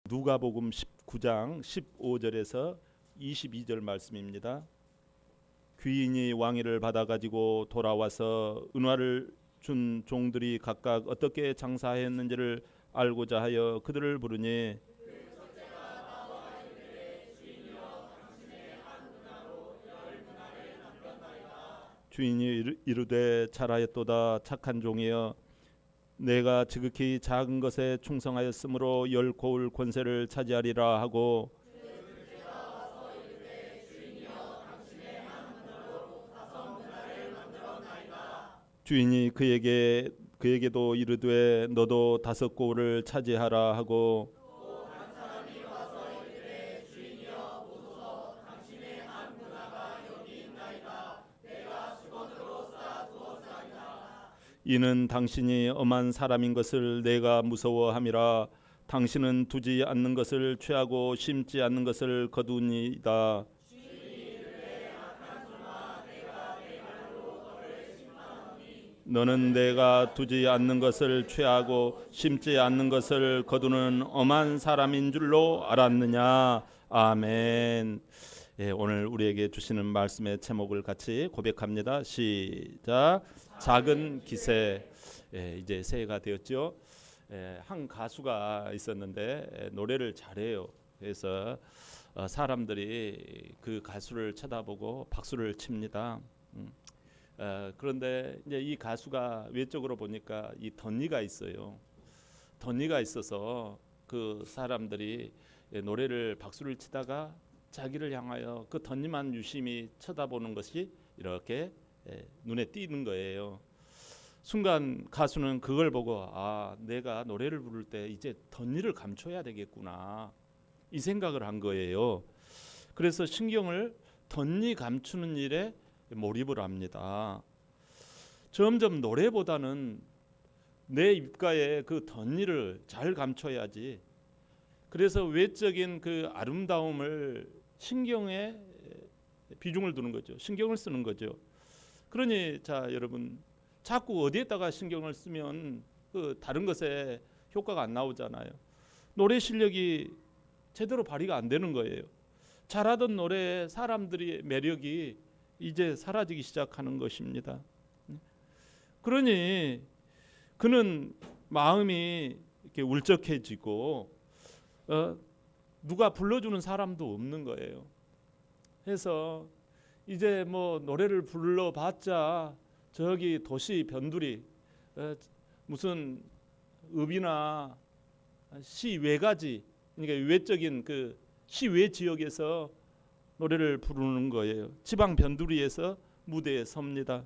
누가복음 19장 15절에서 22절 말씀입니다. 귀인이 왕위를 받아 가지고 돌아와서 은화를 준 종들이 각각 어떻게 장사했는지를 알고자 하여 그들을 부르니 주인이 이르되 잘하였도다 착한 종이여 내가 지극히 작은 것에 충성하였으므로 10고울 권세를 차지하리라 하고 주인이 그에게도 이르되 너도 5고울을 차지하라 하고 이는 당신이 엄한 사람인 것을 내가 무서워함이라. 당신은 두지 않는 것을 취하고 심지 않는 것을 거두니이다. 너는 내가 두지 않는 것을 취하고 심지 않는 것을 거두는 엄한 사람인 줄로 알았느냐. 아멘. 예, 오늘 우리에게 주시는 말씀의 제목을 같이 고백합니다. 시작. 작은 기세. 예, 이제 새해가 되었죠. 예, 한 가수가 있었는데 노래를 잘해요. 그래서 사람들이 그 가수를 쳐다보고 박수를 칩니다. 그런데 이제 이 가수가 외적으로 보니까 이 덧니가 있어요. 덧니가 있어서 그 사람들이 노래를 박수를 치다가 자기를 향하여 그 덧니만 유심히 쳐다보는 것이 이렇게 눈에 띄는 거예요. 순간 가수는 그걸 보고 내가 노래를 부를 때 이제 덧니를 감춰야 되겠구나 이 생각을 한 거예요. 그래서 신경을 덧니 감추는 일에 몰입을 합니다. 점점 노래보다는 내 입가에 그 덧니를 잘 감춰야지. 그래서 외적인 그 아름다움을 신경에 비중을 두는 거죠. 신경을 쓰는 거죠. 그러니 자 여러분 자꾸 어디에다가 신경을 쓰면 그 다른 것에 효과가 안 나오잖아요. 노래 실력이 제대로 발휘가 안 되는 거예요. 잘하던 노래에 사람들의 매력이 이제 사라지기 시작하는 것입니다. 그러니 그는 마음이 이렇게 울적해지고 누가 불러주는 사람도 없는 거예요. 그래서 이제 뭐 노래를 불러봤자 저기 도시 변두리 무슨 읍이나 시외가지 그러니까 외적인 그 시외 지역에서 노래를 부르는 거예요. 지방 변두리에서 무대에 섭니다.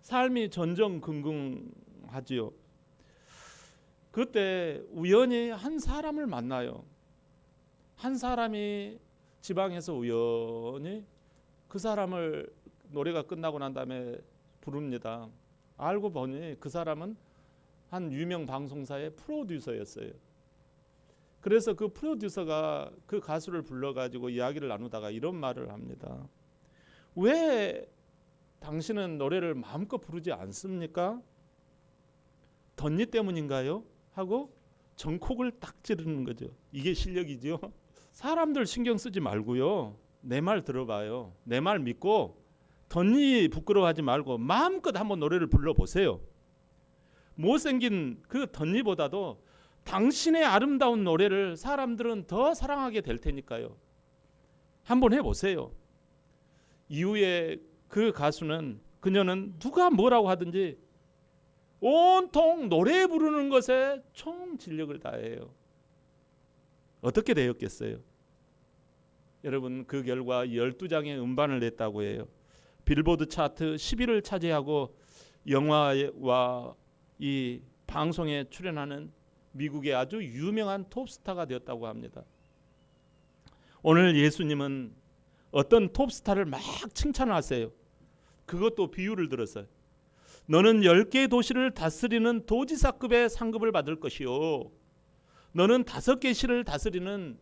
삶이 전전긍긍하지요. 그때 우연히 한 사람을 만나요. 한 사람이 지방에서 우연히 그 사람을 노래가 끝나고 난 다음에 부릅니다. 알고 보니 그 사람은 한 유명 방송사의 프로듀서였어요. 그래서 그 프로듀서가 그 가수를 불러가지고 이야기를 나누다가 이런 말을 합니다. 왜 당신은 노래를 마음껏 부르지 않습니까? 덧니 때문인가요? 하고 전콕을 딱 찌르는 거죠. 이게 실력이죠. 사람들 신경 쓰지 말고요. 내 말 들어봐요. 내 말 믿고 덧니 부끄러워하지 말고 마음껏 한번 노래를 불러보세요. 못생긴 그 덧니보다도 당신의 아름다운 노래를 사람들은 더 사랑하게 될 테니까요. 한번 해보세요. 이후에 그 가수는 그녀는 누가 뭐라고 하든지 온통 노래 부르는 것에 총 진력을 다해요. 어떻게 되었겠어요? 여러분 그 결과 12장의 음반을 냈다고 해요. 빌보드 차트 10위를 차지하고 영화와 이 방송에 출연하는 미국의 아주 유명한 톱스타가 되었다고 합니다. 오늘 예수님은 어떤 톱스타를 막 칭찬하세요. 그것도 비유를 들었어요. 너는 10개의 도시를 다스리는 도지사급의 상급을 받을 것이요 너는 5개 시를 다스리는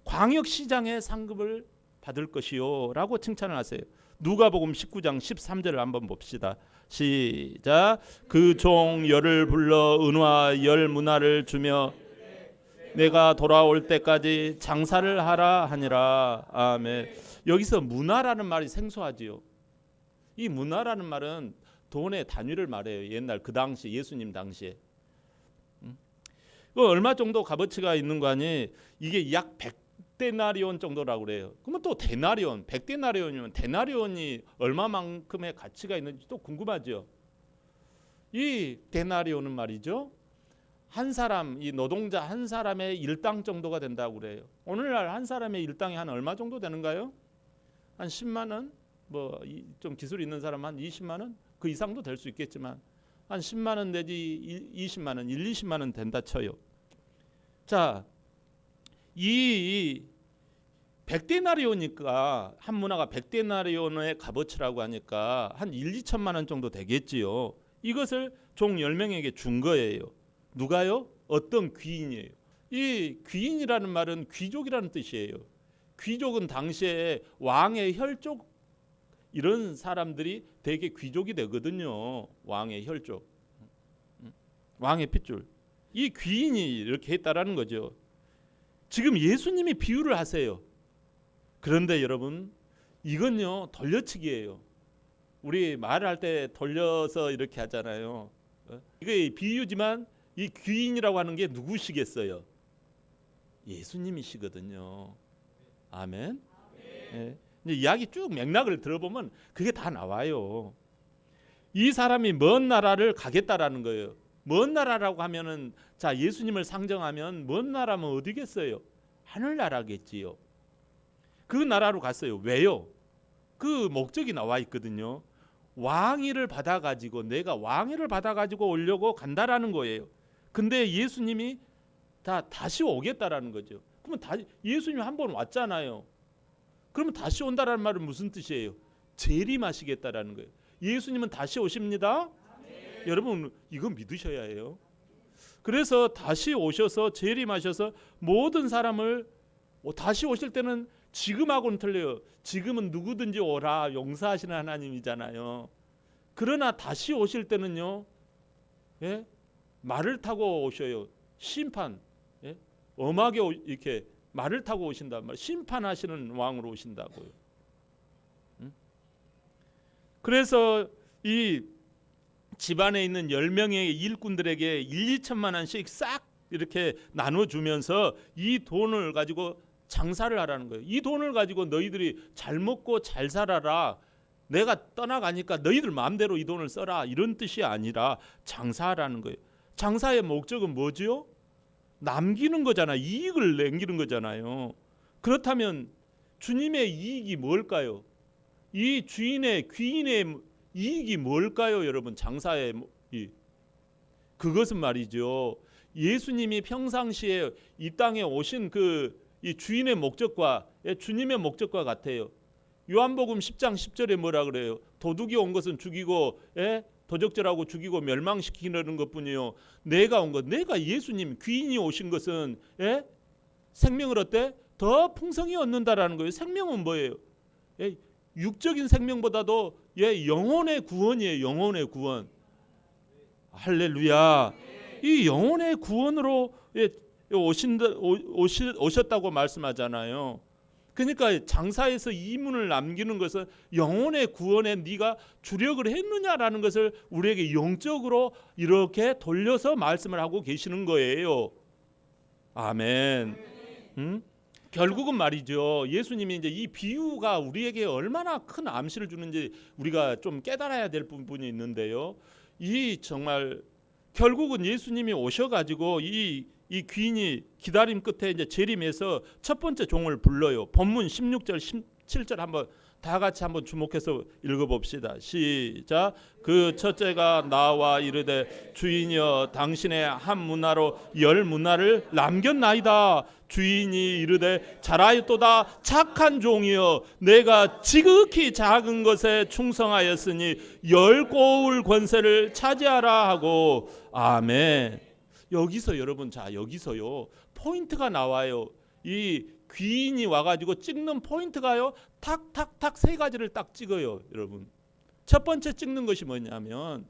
광역시장의 상급을 받을 것이요 라고 칭찬을 하세요. 누가복음 19장 13절을 한번 봅시다. 시작. 그 종 열을 불러 은화 열 문화를 주며 내가 돌아올 때까지 장사를 하라 하니라. 아멘. 여기서 문화라는 말이 생소하지요. 이 문화라는 말은 돈의 단위를 말해요. 옛날 그 당시 예수님 당시에. 그 얼마 정도 값어치가 있는 거 아니? 이게 약 100데나리온 정도라고 그래요. 그러면 또 데나리온, 100데나리온이면 데나리온이 얼마만큼의 가치가 있는지 또 궁금하죠. 이 데나리온은 말이죠. 한 사람, 이 노동자 한 사람의 일당 정도가 된다고 그래요. 오늘날 한 사람의 일당이 한 얼마 정도 되는가요? 한 10만 원? 뭐 좀 기술이 있는 사람 한 20만 원? 그 이상도 될 수 있겠지만 한 10만 원 내지 20만 원, 20만 원 된다 쳐요. 자, 이 100데나리온이니까 한 문화가 100데나리온의 값어치라고 하니까 한 1, 2천만 원 정도 되겠지요. 이것을 종 10명에게 준 거예요. 누가요? 어떤 귀인이에요. 이 귀인이라는 말은 귀족이라는 뜻이에요. 귀족은 당시에 왕의 혈족 이런 사람들이 되게 귀족이 되거든요. 왕의 혈족, 왕의 핏줄. 이 귀인이 이렇게 했다라는 거죠. 지금 예수님이 비유를 하세요. 그런데 여러분 이건요 돌려치기예요. 우리 말을 할 때 돌려서 이렇게 하잖아요. 이게 비유지만 이 귀인이라고 하는 게 누구시겠어요? 예수님이시거든요. 아멘. 네. 이제 이야기 쭉 맥락을 들어보면 그게 다 나와요. 이 사람이 먼 나라를 가겠다라는 거예요. 먼 나라라고 하면은 자 예수님을 상정하면 먼 나라면 어디겠어요? 하늘나라겠지요. 그 나라로 갔어요. 왜요? 그 목적이 나와 있거든요. 왕위를 받아가지고 내가 왕위를 받아가지고 오려고 간다라는 거예요. 근데 예수님이 다시 오겠다라는 거죠. 그러면 예수님이 한 번 왔잖아요. 그러면 다시 온다라는 말은 무슨 뜻이에요? 재림하시겠다라는 거예요. 예수님은 다시 오십니다. 네. 여러분 이거 믿으셔야 해요. 그래서 다시 오셔서 재림하셔서 모든 사람을 다시 오실 때는 지금하고는 틀려요. 지금은 누구든지 오라 용서하시는 하나님이잖아요. 그러나 다시 오실 때는요, 예? 말을 타고 오셔요. 심판, 예? 엄하게 이렇게 말을 타고 오신단 말이에요. 심판하시는 왕으로 오신다고요. 그래서 이 집안에 있는 10명의 일꾼들에게 1, 2천만 원씩 싹 이렇게 나눠주면서 이 돈을 가지고 장사를 하라는 거예요. 이 돈을 가지고 너희들이 잘 먹고 잘 살아라. 내가 떠나가니까 너희들 마음대로 이 돈을 써라. 이런 뜻이 아니라 장사하라는 거예요. 장사의 목적은 뭐지요? 남기는 거잖아요. 이익을 남기는 거잖아요. 그렇다면 주님의 이익이 뭘까요? 이 주인의 귀인의 이익이 뭘까요, 여러분? 장사의 그것은 말이죠. 예수님이 평상시에 이 땅에 오신 이 주인의 목적과 주님의 목적과 같아요. 요한복음 10장 10절에 뭐라 그래요? 도둑이 온 것은 죽이고 도적질하고 죽이고 멸망시키는 것뿐이요. 내가 온 것, 내가 예수님 귀인이 오신 것은 생명을 어때? 더 풍성히 얻는다라는 거예요. 생명은 뭐예요? 육적인 생명보다도 영혼의 구원이에요. 영혼의 구원. 할렐루야. 이 영혼의 구원으로 오셨다고 말씀하잖아요. 그러니까 장사에서 이문을 남기는 것은 영혼의 구원에 네가 주력을 했느냐라는 것을 우리에게 영적으로 이렇게 돌려서 말씀을 하고 계시는 거예요. 아멘. 결국은 말이죠. 예수님이 이제 이 비유가 우리에게 얼마나 큰 암시를 주는지 우리가 좀 깨달아야 될 부분이 있는데요. 이 정말 결국은 예수님이 오셔가지고 이 귀인이 기다림 끝에 이제 재림해서 첫 번째 종을 불러요. 본문 16절 17절 한번 다 같이 한번 주목해서 읽어봅시다. 시작. 그 첫째가 나와 이르되 주인이여 당신의 한 문화로 10 문화를 남겼나이다. 주인이 이르되 잘하였도다 착한 종이여 내가 지극히 작은 것에 충성하였으니 10 고울 권세를 차지하라 하고. 아멘. 여기서 여러분 여기서요 포인트가 나와요. 이 귀인이 와가지고 찍는 포인트가요 탁탁탁 3가지를 딱 찍어요. 여러분 첫 번째 찍는 것이 뭐냐면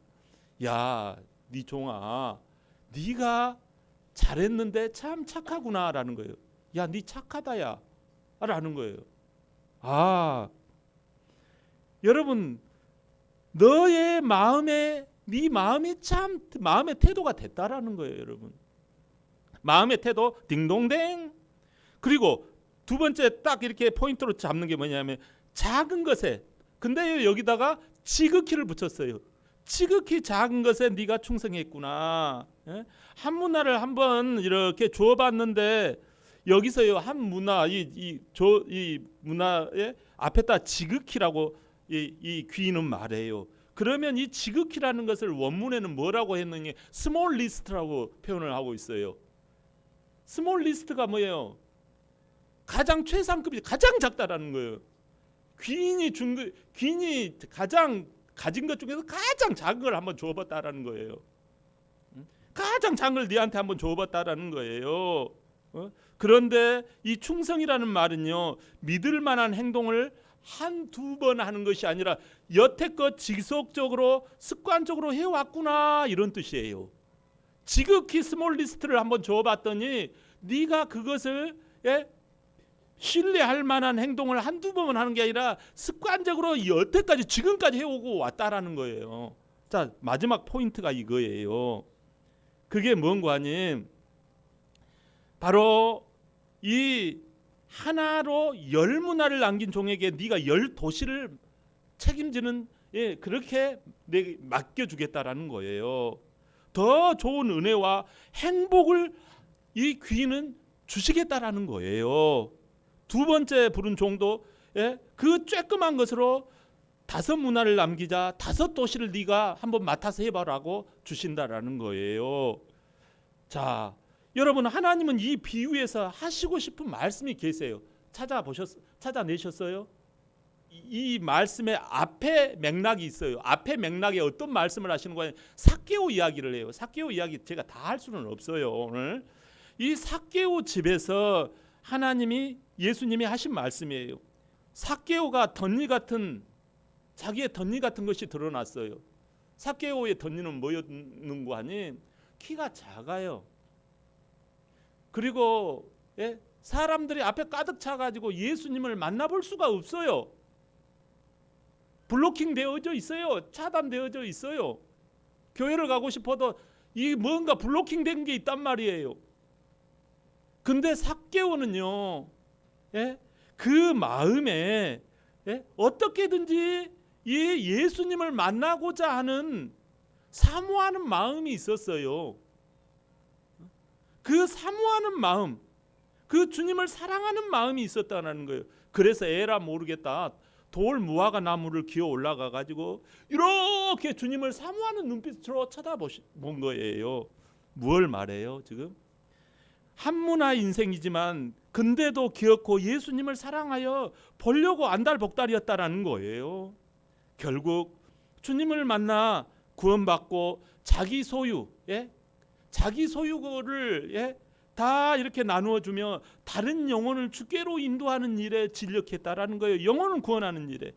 야 네 종아 네가 잘했는데 참 착하구나라는 거예요. 야, 네 착하다야 라는 거예요. 아, 여러분, 너의 마음에 네 마음이 참 마음의 태도가 됐다라는 거예요, 여러분. 마음의 태도 딩동댕. 그리고 두 번째 딱 이렇게 포인트로 잡는 게 뭐냐면 작은 것에, 근데 여기다가 지극히를 붙였어요. 지극히 작은 것에 네가 충성했구나. 예? 한 문화를 한번 이렇게 주어봤는데 여기서요 한 문화 이 문화의 앞에다 지극히라고 이 귀인은 말해요. 그러면 이 지극히라는 것을 원문에는 뭐라고 했느냐, 스몰 리스트라고 표현을 하고 있어요. 스몰 리스트가 뭐예요? 가장 최상급이 가장 작다라는 거예요. 귀인이 가장 가진 것 중에서 가장 작은 걸 한번 줘봤다라는 거예요. 가장 작은 걸 네한테 한번 줘봤다라는 거예요. 그런데 이 충성이라는 말은요, 믿을 만한 행동을 한두 번 하는 것이 아니라 여태껏 지속적으로 습관적으로 해왔구나, 이런 뜻이에요. 지극히 스몰 리스트를 한번 줘봤더니 네가 그것을 신뢰할 만한 행동을 한두 번 하는 게 아니라 습관적으로 여태까지 지금까지 해오고 왔다라는 거예요. 자, 마지막 포인트가 이거예요. 그게 뭔가 하니 바로 이 하나로 10문화를 남긴 종에게 네가 10도시를 책임지는, 그렇게 내게 맡겨주겠다라는 거예요. 더 좋은 은혜와 행복을 이 귀인은 주시겠다라는 거예요. 두 번째 부른 종도 그 쬐끄만 것으로 5문화를 남기자, 5도시를 네가 한번 맡아서 해봐라고 주신다라는 거예요. 자, 여러분, 하나님은 이 비유에서 하시고 싶은 말씀이 계세요. 찾아내셨어요? 이 말씀의 앞에 맥락이 있어요. 앞에 맥락에 어떤 말씀을 하시는 거예요? 삭개오 이야기를 해요. 삭개오 이야기 제가 다 할 수는 없어요. 오늘 이 삭개오 집에서 예수님이 하신 말씀이에요. 삭개오가 자기의 덧니 같은 것이 드러났어요. 삭개오의 덧니는 뭐였는고 하니 키가 작아요. 그리고 사람들이 앞에 가득 차가지고 예수님을 만나볼 수가 없어요. 블로킹 되어져 있어요. 차단되어져 있어요. 교회를 가고 싶어도 이 뭔가 블로킹 된 게 있단 말이에요. 근데 삭개오는요, 그 마음에 어떻게든지 이 예수님을 만나고자 하는 사모하는 마음이 있었어요. 그 사모하는 마음, 그 주님을 사랑하는 마음이 있었다는 거예요. 그래서 에라 모르겠다, 돌 무화과 나무를 기어 올라가 가지고 이렇게 주님을 사모하는 눈빛으로 쳐다본 거예요. 무엇을 말해요? 지금 한문화 인생이지만 근데도 기어코 예수님을 사랑하여 보려고 안달복달이었다라는 거예요. 결국 주님을 만나 구원받고 자기 소유를 다 이렇게 나누어 주며 다른 영혼을 주께로 인도하는 일에 진력했다라는 거예요. 영혼을 구원하는 일에.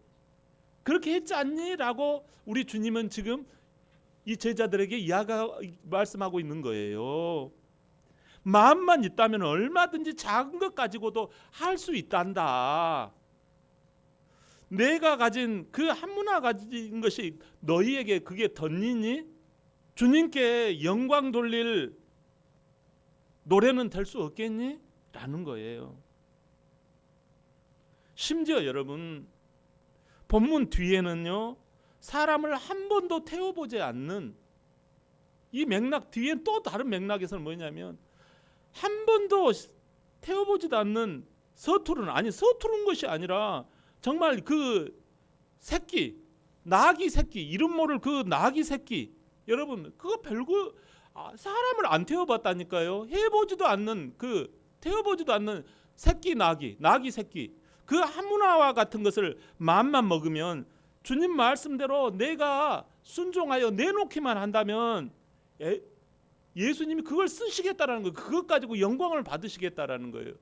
그렇게 했지 않니? 라고 우리 주님은 지금 이 제자들에게 말씀하고 있는 거예요. 마음만 있다면 얼마든지 작은 것 가지고도 할 수 있단다. 내가 가진 그 한문화 가진 것이 너희에게 그게 덧니니? 주님께 영광 돌릴 노래는 될 수 없겠니? 라는 거예요. 심지어 여러분, 본문 뒤에는요, 사람을 한 번도 태워보지 않는 이 맥락 뒤엔 또 다른 맥락에서는 뭐냐면 한 번도 태워보지도 않는 서투른 것이 아니라 정말 그 새끼, 나귀 새끼, 이름 모를 그 나귀 새끼, 여러분 그거 별거, 사람을 안 태워봤다니까요. 해보지도 않는 태워보지도 않는 새끼 나귀 새끼, 그 한문화와 같은 것을 마음만 먹으면 주님 말씀대로 내가 순종하여 내놓기만 한다면 예수님이 그걸 쓰시겠다라는 거예요. 그것 가지고 영광을 받으시겠다라는 거예요.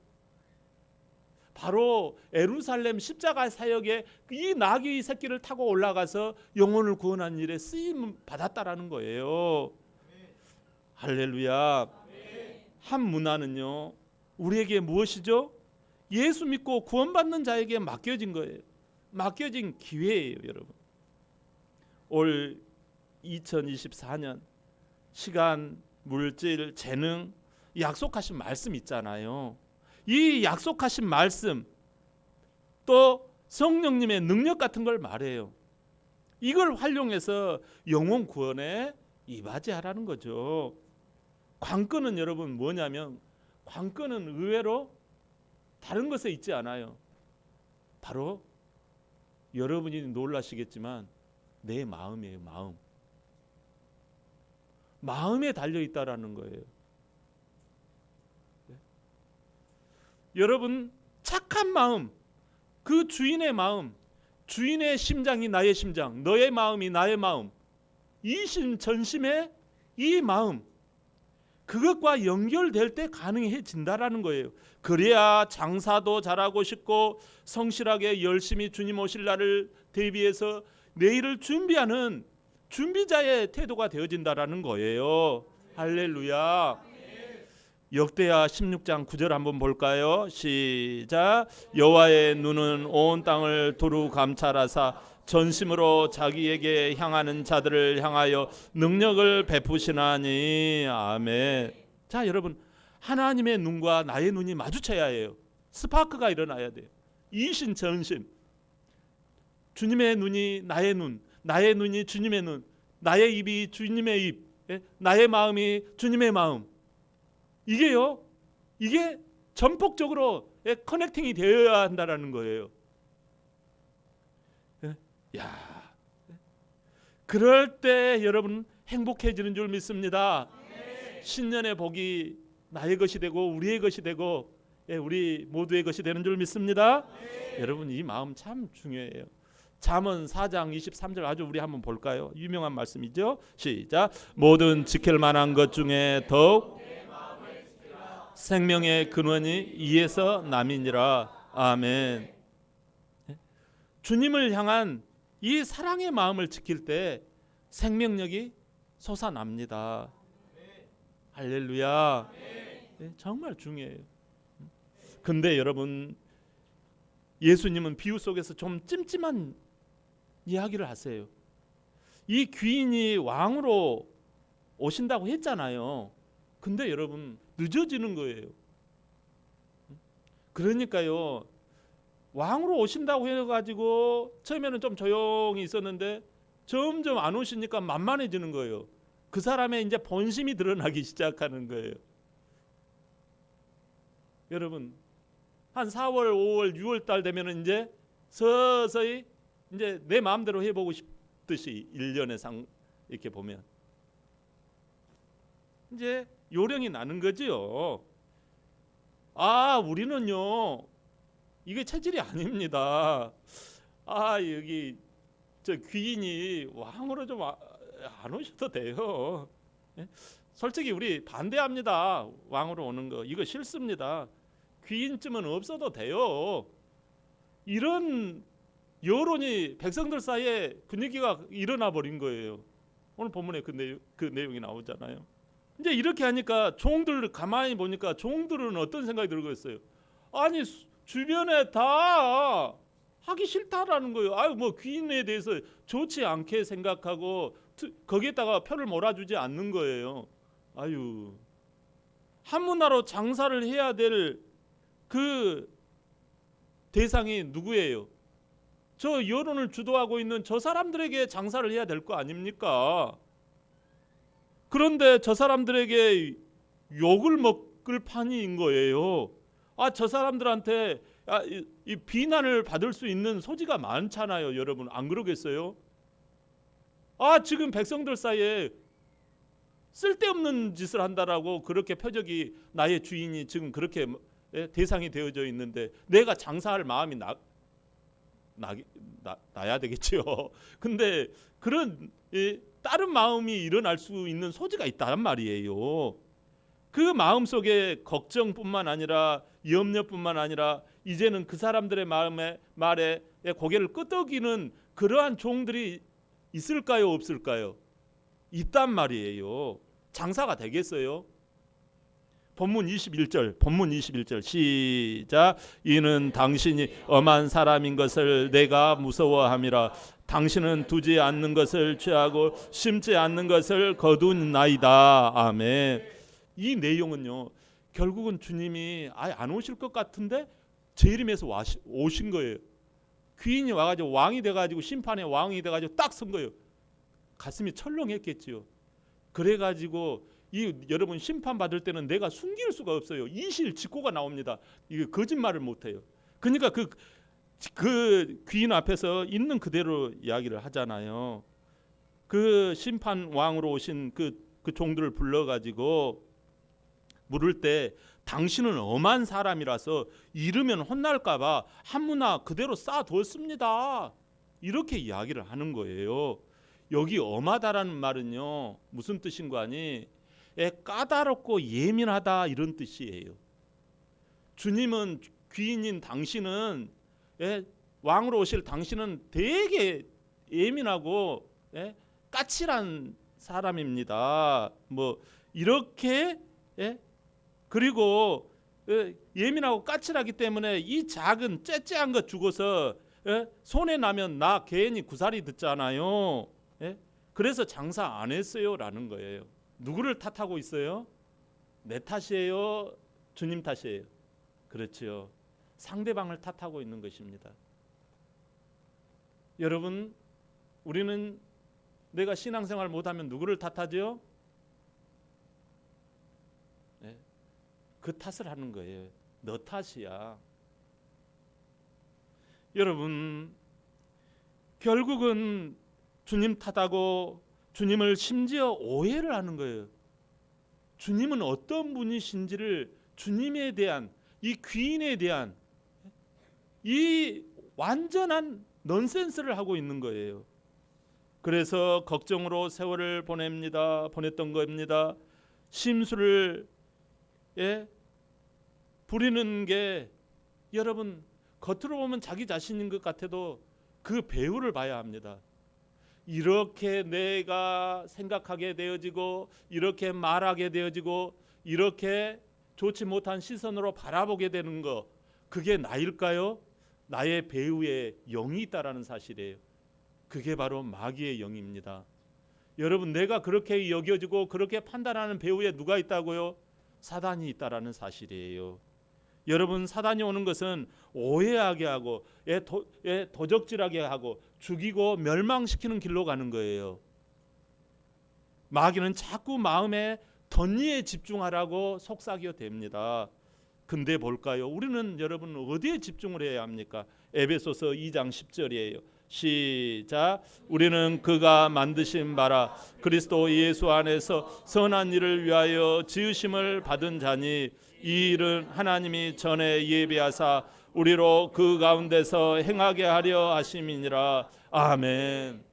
바로 예루살렘 십자가 사역에 이 나귀 새끼를 타고 올라가서 영혼을 구원한 일에 쓰임 받았다라는 거예요. 할렐루야. 한 문화는요, 우리에게 무엇이죠? 예수 믿고 구원받는 자에게 맡겨진 거예요. 맡겨진 기회예요, 여러분. 올 2024년 시간, 물질, 재능, 약속하신 말씀 있잖아요. 이 약속하신 말씀, 또 성령님의 능력 같은 걸 말해요. 이걸 활용해서 영혼 구원에 이바지하라는 거죠. 관건은 여러분 뭐냐면, 관건은 의외로 다른 것에 있지 않아요. 바로 여러분이 놀라시겠지만 내 마음이에요. 마음에 달려 있다라는 거예요. 네? 여러분, 착한 마음, 그 주인의 마음, 주인의 심장이 나의 심장, 너의 마음이 나의 마음, 이심전심의 이 마음, 그것과 연결될 때 가능해진다라는 거예요. 그래야 장사도 잘하고 싶고 성실하게 열심히 주님 오실 날을 대비해서 내일을 준비하는 준비자의 태도가 되어진다라는 거예요. 할렐루야. 역대하 16장 9절 한번 볼까요? 시작. 여호와의 눈은 온 땅을 두루 감찰하사 전심으로 자기에게 향하는 자들을 향하여 능력을 베푸시나니. 아멘. 자, 여러분, 하나님의 눈과 나의 눈이 마주쳐야 해요. 스파크가 일어나야 돼요. 이신전심. 주님의 눈이 나의 눈, 나의 눈이 주님의 눈, 나의 입이 주님의 입, 나의 마음이 주님의 마음. 이게요, 이게 전폭적으로 커넥팅이 되어야 한다라는 거예요. 야, 그럴 때 여러분 행복해지는 줄 믿습니다. 신년의 복이 나의 것이 되고 우리의 것이 되고 우리 모두의 것이 되는 줄 믿습니다. 여러분, 이 마음 참 중요해요. 잠언 4장 23절 아주 우리 한번 볼까요? 유명한 말씀이죠. 시작. 모든 지킬 만한 것 중에 더욱 생명의 근원이 이에서 남이니라. 아멘. 주님을 향한 이 사랑의 마음을 지킬 때 생명력이 솟아납니다. 할렐루야. 정말 중요해요. 근데 여러분, 예수님은 비유 속에서 좀 찜찜한 이야기를 하세요. 이 귀인이 왕으로 오신다고 했잖아요. 근데 여러분, 늦어지는 거예요. 그러니까요, 왕으로 오신다고 해가지고 처음에는 좀 조용히 있었는데 점점 안 오시니까 만만해지는 거예요. 그 사람의 이제 본심이 드러나기 시작하는 거예요. 여러분, 한 4월, 5월, 6월 달 되면 이제 서서히 이제 내 마음대로 해보고 싶듯이 1년의 상 이렇게 보면 이제 요령이 나는 거지요. 아, 우리는요, 이게 체질이 아닙니다. 아, 여기 저 귀인이 왕으로 좀 안 오셔도 돼요. 솔직히 우리 반대합니다. 왕으로 오는 거 이거 싫습니다. 귀인쯤은 없어도 돼요. 이런 여론이 백성들 사이에 분위기가 일어나 버린 거예요. 오늘 본문에 그 내용이 나오잖아요. 이제 이렇게 하니까 종들 가만히 보니까 종들은 어떤 생각이 들고 있어요. 아니, 주변에 다 하기 싫다라는 거예요. 아유, 뭐 귀인에 대해서 좋지 않게 생각하고 거기에다가 표를 몰아주지 않는 거예요. 아유, 한 문화로 장사를 해야 될 그 대상이 누구예요? 저 여론을 주도하고 있는 저 사람들에게 장사를 해야 될 거 아닙니까? 그런데 저 사람들에게 욕을 먹을 판인 거예요. 아, 저 사람들한테 이 비난을 받을 수 있는 소지가 많잖아요. 여러분, 안 그러겠어요? 아, 지금 백성들 사이에 쓸데없는 짓을 한다라고 그렇게 표적이 나의 주인이 지금 그렇게 대상이 되어져 있는데 내가 장사할 마음이 나야 되겠죠. 근데 그런 다른 마음이 일어날 수 있는 소지가 있단 말이에요. 그 마음 속에 걱정뿐만 아니라 염려뿐만 아니라 이제는 그 사람들의 말에 고개를 끄덕이는 그러한 종들이 있을까요, 없을까요? 있단 말이에요. 장사가 되겠어요? 본문 21절 시작. 이는 당신이 엄한 사람인 것을 내가 무서워함이라. 당신은 두지 않는 것을 취하고 심지 않는 것을 거두나이다. 아멘. 이 내용은요, 결국은 주님이 아예 안 오실 것 같은데 재림해서 오신 거예요. 귀인이 와가지고 왕이 돼가지고 심판의 왕이 돼가지고 딱 선 거예요. 가슴이 철렁했겠지요. 그래가지고 여러분 심판 받을 때는 내가 숨길 수가 없어요. 이실직고가 나옵니다. 이게 거짓말을 못해요. 그러니까 그 귀인 앞에서 있는 그대로 이야기를 하잖아요. 그 심판 왕으로 오신 그 종들을 불러가지고 물을 때 당신은 엄한 사람이라서 잃으면 혼날까봐 한무나 그대로 쌓아두었습니다. 이렇게 이야기를 하는 거예요. 여기 엄하다라는 말은요, 무슨 뜻인 거 아니? 까다롭고 예민하다 이런 뜻이에요. 주님은 귀인인 당신은, 왕으로 오실 당신은 되게 예민하고 까칠한 사람입니다. 뭐 이렇게 그리고 예민하고 까칠하기 때문에 이 작은 째째한 것 주고서 손에 나면 나 괜히 구사리 듣잖아요. 그래서 장사 안 했어요라는 거예요. 누구를 탓하고 있어요? 내 탓이에요? 주님 탓이에요? 그렇죠. 상대방을 탓하고 있는 것입니다. 여러분, 우리는 내가 신앙생활 못하면 누구를 탓하죠? 그 탓을 하는 거예요. 너 탓이야. 여러분, 결국은 주님 탓하고 주님을 심지어 오해를 하는 거예요. 주님은 어떤 분이신지를, 주님에 대한, 이 귀인에 대한 이 완전한 넌센스를 하고 있는 거예요. 그래서 걱정으로 세월을 보냈던 겁니다. 심술을 부리는 게, 여러분, 겉으로 보면 자기 자신인 것 같아도 그 배후를 봐야 합니다. 이렇게 내가 생각하게 되어지고, 이렇게 말하게 되어지고, 이렇게 좋지 못한 시선으로 바라보게 되는 거, 그게 나일까요? 나의 배후에 영이 있다라는 사실이에요. 그게 바로 마귀의 영입니다. 여러분, 내가 그렇게 여겨지고 그렇게 판단하는 배후에 누가 있다고요? 사단이 있다라는 사실이에요. 여러분, 사단이 오는 것은 오해하게 하고 도적질하게 하고 죽이고 멸망시키는 길로 가는 거예요. 마귀는 자꾸 마음에 덧니에 집중하라고 속삭여 댑니다. 근데 볼까요? 우리는 여러분 어디에 집중을 해야 합니까? 에베소서 2장 10절이에요. 시작. 우리는 그가 만드신 바라 그리스도 예수 안에서 선한 일을 위하여 지으심을 받은 자니, 이 일은 하나님이 전에 예비하사 우리로 그 가운데서 행하게 하려 하심이니라. 아멘.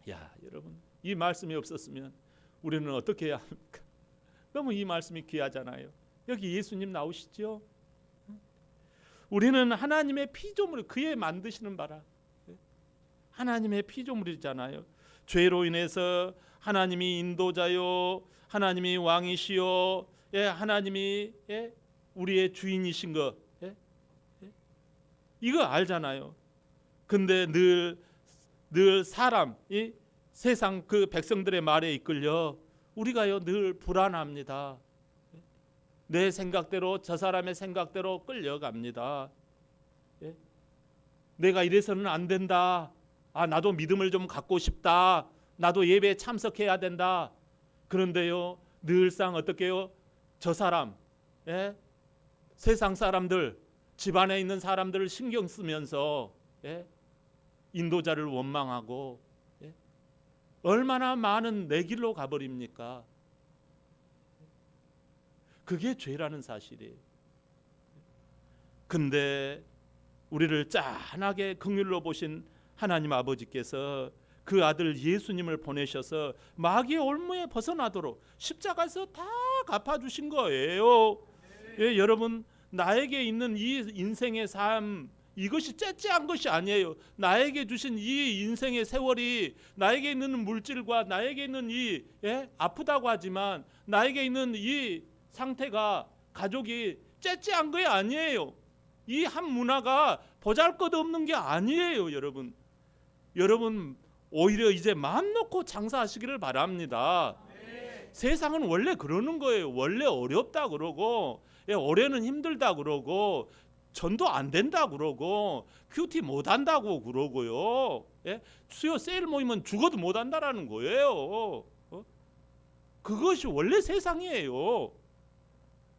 야, 여러분, 이 말씀이 없었으면 우리는 어떻게 해야 합니까? 너무 이 말씀이 귀하잖아요. 여기 예수님 나오시죠? 우리는 하나님의 피조물, 그의 만드시는 바라 하나님의 피조물이잖아요. 죄로 인해서 하나님이 인도자요, 하나님이 왕이시요, 하나님이 우리의 주인이신 거, 이거 알잖아요. 근데 늘 사람이 세상 그 백성들의 말에 이끌려 우리가요 늘 불안합니다. 내 생각대로, 저 사람의 생각대로 끌려갑니다. 내가 이래서는 안 된다. 나도 믿음을 좀 갖고 싶다. 나도 예배에 참석해야 된다. 그런데요, 늘상 어떻게 해요? 저 사람, 세상 사람들, 집안에 있는 사람들을 신경 쓰면서 인도자를 원망하고 얼마나 많은 내 길로 가버립니까? 그게 죄라는 사실이에요. 근데 우리를 짠하게 긍휼로 보신 하나님 아버지께서 그 아들 예수님을 보내셔서 마귀의 올무에 벗어나도록 십자가에서 다 갚아주신 거예요. 여러분, 나에게 있는 이 인생의 삶, 이것이 째째한 것이 아니에요. 나에게 주신 이 인생의 세월이, 나에게 있는 물질과 나에게 있는 이 아프다고 하지만 나에게 있는 이 상태가 가족이 째째한 게 아니에요. 이 한 문화가 보잘것없는 게 아니에요, 여러분. 여러분 오히려 이제 마음 놓고 장사하시기를 바랍니다. 세상은 원래 그러는 거예요. 원래 어렵다 그러고, 올해는 힘들다 그러고, 전도 안 된다 그러고, 큐티 못 한다고 그러고요. 수요 세일 모이면 죽어도 못 한다라는 거예요. 그것이 원래 세상이에요.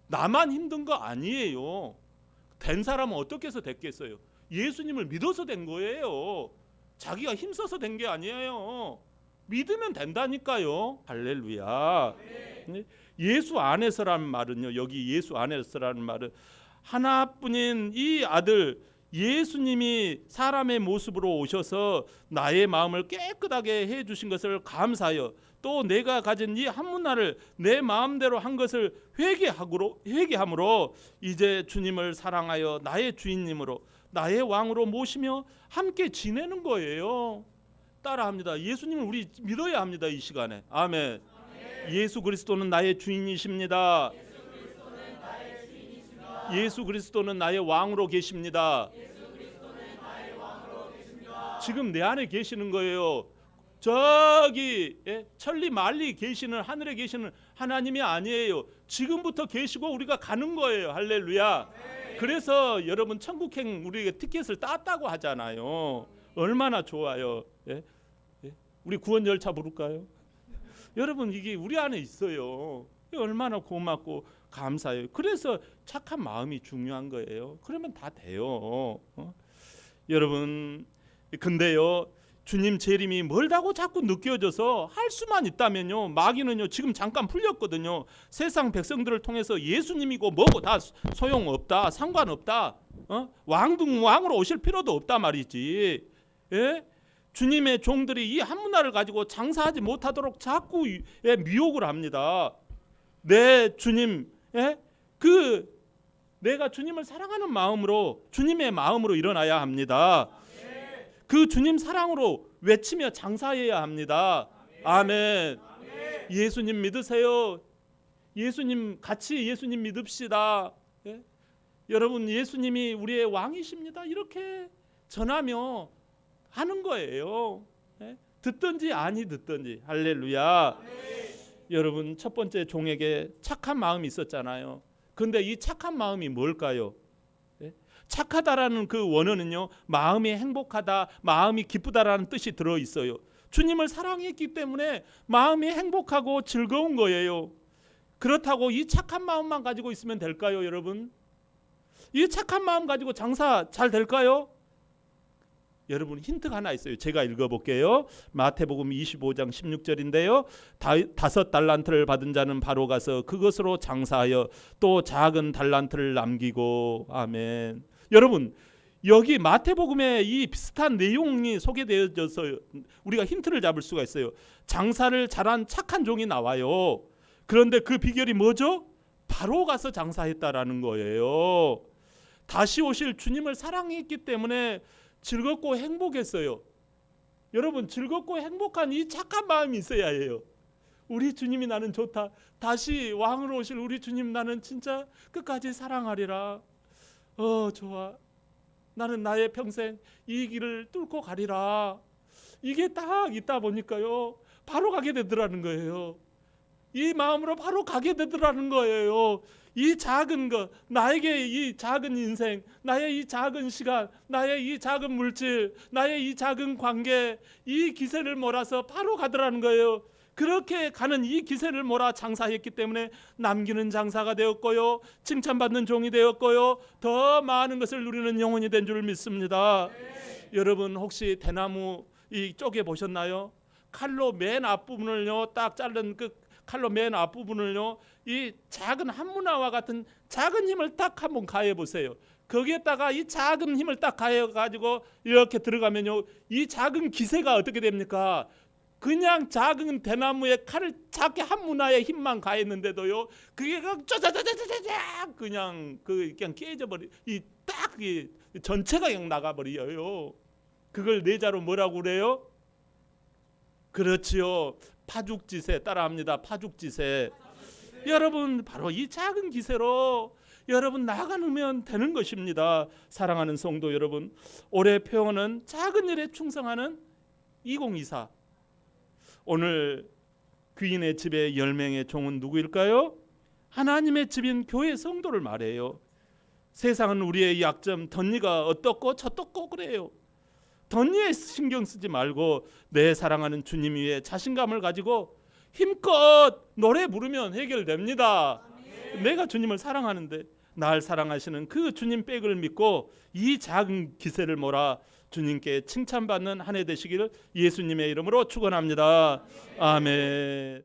나만 힘든 거 아니에요. 된 사람은 어떻게 해서 됐겠어요? 예수님을 믿어서 된 거예요. 자기가 힘써서 된 게 아니에요. 믿으면 된다니까요. 할렐루야. 예수 안에서라는 말은요, 여기 예수 안에서라는 말은 하나뿐인 이 아들 예수님이 사람의 모습으로 오셔서 나의 마음을 깨끗하게 해주신 것을 감사하여, 또 내가 가진 이 한 문화를 내 마음대로 한 것을 회개함으로 이제 주님을 사랑하여 나의 주인님으로 나의 왕으로 모시며 함께 지내는 거예요. 따라합니다. 예수님을 우리 믿어야 합니다. 이 시간에. 아멘. 예수 그리스도는 나의 주인이십니다. 예수 그리스도는 나의 왕으로 계십니다. 지금 내 안에 계시는 거예요. 저기 천리 만리 계시는, 하늘에 계시는 하나님이 아니에요. 지금부터 계시고 우리가 가는 거예요. 할렐루야. 그래서 여러분 천국행 우리가 티켓을 땄다고 하잖아요. 얼마나 좋아요. 우리 구원 열차 부를까요? 여러분 이게 우리 안에 있어요. 얼마나 고맙고 감사해요. 그래서 착한 마음이 중요한 거예요. 그러면 다 돼요. 여러분 근데요, 주님 재림이 멀다고 자꾸 느껴져서 할 수만 있다면요, 마귀는요 지금 잠깐 풀렸거든요. 세상 백성들을 통해서 예수님이고 뭐고 다 소용없다, 상관없다, 왕으로 오실 필요도 없다 말이지. 주님의 종들이 이 한 문화를 가지고 장사하지 못하도록 자꾸 미혹을 합니다. 내 주님, 내가 주님을 사랑하는 마음으로, 주님의 마음으로 일어나야 합니다. 그 주님 사랑으로 외치며 장사해야 합니다. 아멘. 예수님 믿으세요. 같이 예수님 믿읍시다. 여러분 예수님이 우리의 왕이십니다. 이렇게 전하며 하는 거예요. 듣든지 아니 듣든지. 할렐루야. 여러분 첫 번째 종에게 착한 마음이 있었잖아요. 근데 이 착한 마음이 뭘까요? 착하다라는 그 원어는요, 마음이 행복하다, 마음이 기쁘다라는 뜻이 들어 있어요. 주님을 사랑했기 때문에 마음이 행복하고 즐거운 거예요. 그렇다고 이 착한 마음만 가지고 있으면 될까요, 여러분? 이 착한 마음 가지고 장사 잘 될까요? 여러분 힌트가 하나 있어요. 제가 읽어볼게요. 마태복음 25장 16절인데요. 5달란트를 받은 자는 바로 가서 그것으로 장사하여 또 작은 달란트를 남기고. 아멘. 여러분 여기 마태복음에 이 비슷한 내용이 소개되어져서 우리가 힌트를 잡을 수가 있어요. 장사를 잘한 착한 종이 나와요. 그런데 그 비결이 뭐죠? 바로 가서 장사했다라는 거예요. 다시 오실 주님을 사랑했기 때문에 즐겁고 행복했어요. 여러분 즐겁고 행복한 이 착한 마음이 있어야 해요. 우리 주님이 나는 좋다. 다시 왕으로 오실 우리 주님 나는 진짜 끝까지 사랑하리라. 좋아. 나는 나의 평생 이 길을 뚫고 가리라. 이게 딱 있다 보니까요, 바로 가게 되더라는 거예요. 이 마음으로 바로 가게 되더라는 거예요. 이 작은 것, 나에게 이 작은 인생, 나의 이 작은 시간, 나의 이 작은 물질, 나의 이 작은 관계, 이 기세를 몰아서 바로 가더라는 거예요. 그렇게 가는 이 기세를 몰아 장사했기 때문에 남기는 장사가 되었고요, 칭찬받는 종이 되었고요, 더 많은 것을 누리는 영혼이 된 줄 믿습니다. 여러분 혹시 대나무 이 쪼개 보셨나요? 칼로 맨 앞부분을요 딱 자른 그 칼로 맨 앞부분을요 이 작은 한문화와 같은 작은 힘을 딱 한번 가해 보세요. 거기에다가 이 작은 힘을 딱 가해 가지고 이렇게 들어가면요, 이 작은 기세가 어떻게 됩니까? 그냥 작은 대나무에 칼을 작게 한 문화의 힘만 가했는데도요, 그게 짜자자자자자 그냥 깨져버리, 이 딱 이 전체가 그냥 나가버려요. 그걸 내자로 뭐라고 그래요? 그렇지요. 파죽지세. 따라합니다. 파죽지세. 여러분 바로 이 작은 기세로 여러분 나가면 되는 것입니다. 사랑하는 성도 여러분, 올해 표어는 작은 일에 충성하는 2024. 오늘 귀인의 집의 10명의 종은 누구일까요? 하나님의 집인 교회 성도를 말해요. 세상은 우리의 약점 덧니가 어떻고 저떻고 그래요. 덧니에 신경 쓰지 말고 내 사랑하는 주님 위에 자신감을 가지고 힘껏 노래 부르면 해결됩니다. 내가 주님을 사랑하는데 날 사랑하시는 그 주님 백을 믿고 이 작은 기세를 몰아 주님께 칭찬받는 한 해 되시기를 예수님의 이름으로 축원합니다. 아멘.